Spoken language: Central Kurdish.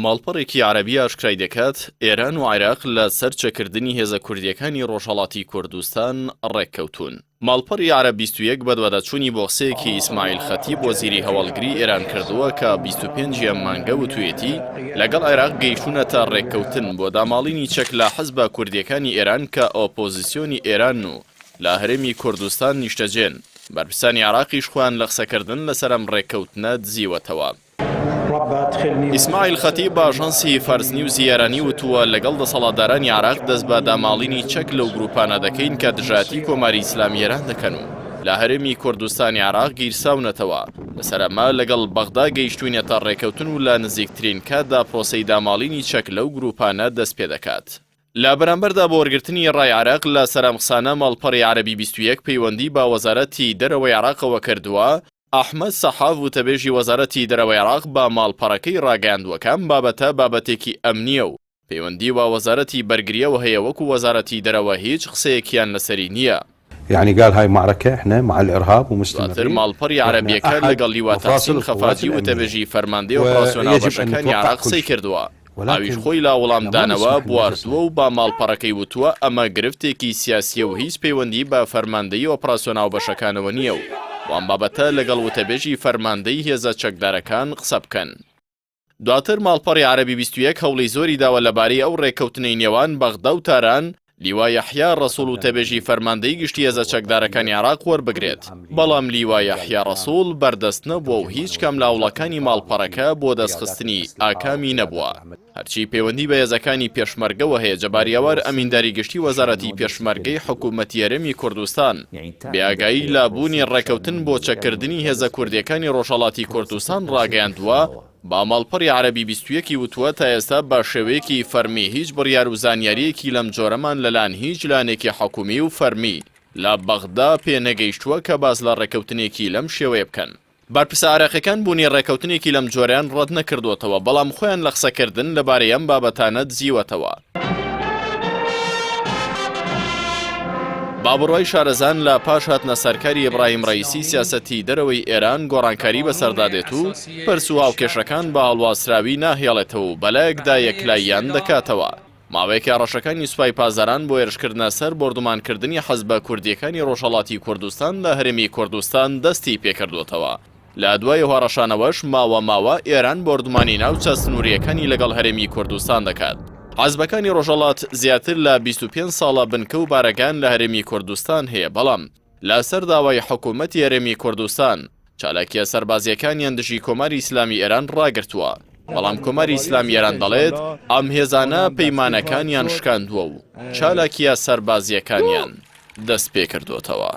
ماڵپەڕێکی عەرەبی ئاشکرای دەکات ئێران و عێراق لە سەر چەکردنی هێزە کوردیەکانی ڕۆژهەڵاتی کوردستان ڕێککەوتوون. ماڵپەڕی عەرەب 21 بە دواداچوونی بۆ قسەیەکی ئیسماعیل خەتیب وەزیری هەواڵگری ئێران کردووە کە 25 مانگە وتوێتی لەگەڵ عێراق گەیشتونەتە ڕێککەوتن بۆ داماڵینی چەک لە حەزبە کوردیەکانی ئێران کە ئۆپۆزیسیۆنی ئێران و لە هەرێمی کوردستان نیشتەجێن. بەرپرسانی عێراقیش خۆیان لە قسەکردن لەسەر ئەم ڕێککەوتنە دزیوەتەوە. ئیسماعیل خەتیب بە ئاژانسی فارس نیوز یارانی وتووە لەگەڵ دەسەڵاتدارانی عێراق دەست بە داماڵینی چەک لەو گروپانە دەکەین کە دژاتی کۆماری ئیسلامی ئێران دەکەن و لە هەرێمی کوردستانی عێراق گیرساونەتەوە. لەسەر ئەمە لەگەڵ بەغدا گەیشتوینەتە ڕێککەوتن و لە نزیکترین کاتدا پرۆسەی داماڵینی چەک لەو گروپانە دەست پێ دەکات. لە بەرامبەردا بۆ وەرگرتنی ڕای عێراق لە سەرامقسانە ماڵپەڕی عەرەبی 21 پەیوەندی بە وەزارەتی دەرەوەی عێراقەوە کردووە. ئەحمەد سەحاف وتەبێژی وەزارەتی دەرەوەی عێراق بە ماڵپەڕەکەی ڕاگەیاندووەکەم بابەتە بابەتێکی ئەمنیە و پەیوەندی بە وەزارەتی بەرگریەوە هەیە وەکو وەزارەتی دەرەوە هیچ قسەیەکیان لەسەری نییە. يعني قال هاي معركة احنا مع الارهاب ومستمرين. دواتر ماڵپەڕی عەرەبیەکە لەگەڵ لیوا تەحسین خەفاتی وتەبێژی فەرماندەی ئۆپراسیۆنال بەشەکانی عێراق قسەی کردووە. ئاویش خۆی لا وەڵامدانەوە بواردووە و با ماڵپەڕەکەی وتووە ئەمە گرفتێکی سیاسیە و هیچ پەیوەندی بە فەرماندەی ئۆپراسیۆنال بەشەکانەوە نییە و وان بابەتە لەگەڵ وتەبێژی فەرماندەی هێزە چەکدارەکان قسە بکەن. دواتر ماڵپەڕی عەرەبی 21 هەوڵی زۆری داوە لەبارەی ئەو ڕێککەوتنەی نێوان بەغدا و تاران لیوا یەحیا ڕەسوڵ وتەبێژی فەرماندەی گشتی هێزە چەکدارەکانی عێراق وەربگرێت. بەڵام لیوا یەحیا ڕەسوڵ بەردەست نەبووە و هیچ کەم لە هەوڵەکانی ماڵپەڕەکە بۆ دەستخستنی ئاکامی نەبووە. هەرچی پەیوەندی بە هێزەکانی پێشمەرگەوە هەیە جەباریەوار ئەمینداری گشتی وەزارەتی پێشمەرگەی حکوومەتی هەرێمی کوردستان بێئاگایی لە بوونی ڕێککەوتن بۆ چەکردنی هێزە کوردیەکانی ڕۆژهەڵاتی کوردستان ڕاگەیاندووە. با ماڵپەڕی عەرەبی 21 وتووە تا ئێستا بە شێوەیەکی فەرمی هیچ بڕیار و زانیاریەکی لەم جۆرەمان لەلایەن هیچ لایەنێکی حکومی و فەرمی لە بەغدا پێ نەگەیشتووە کە باز لە ڕێککەوتنێکی لەم شێوەیە بکەن. بەرپرسە عێراقیەکان بوونی ڕێککەوتنێکی لەم جۆرەیان ڕەت نەکردووەتەوە بەڵام خۆیان لە قسەکردن لەبارەی ئەم بابەتانە دزیوەتەوە. بابڕوای شارەزان لە پاش هاتنە سەرکاری ئیبراهیم ڕەئیسی سیاسەتی دەرەوەی ئێران گۆڕانکاری بەسەردادێت و پرس و هاوکێشەکان بە هەڵواسراوی ناهێڵێتەوە و بەلایەکدا یەکلاییان دەکاتەوە. ماوەیەکی ڕەشەکانی سوپای پازاران بۆ هێرشکردنە سەر بۆردومانکردنی حەزبە کوردیەکانی ڕۆژهەڵاتی کوردستان لە هەرێمی کوردستان دەستی پێکردوێتەوە. لە دوای هۆڕەشانەوەش ماوە ئێران بۆردومانی ناوچە سنووریەکانی لەگەڵ هەرێمی کوردستان دەکات. حەزبەکانی ڕۆژهەڵات زیاتر لە 25 ساڵە بنکە و بارەگان لە هەرێمی کوردستان هەیە بەڵام لەسەر داوای حکوومەتی هەرێمی کوردستان چالاکیە سەربازیەکانیان دژی کۆماری ئیسلامی ئێران ڕاگرتووە. بەڵام کۆماری ئیسلامی ئێران دەڵێت ئەم هێزانە پەیمانەکانیان شکاندووە و چالاکیە سەربازیەکانیان دەست پێ کردوتەوە.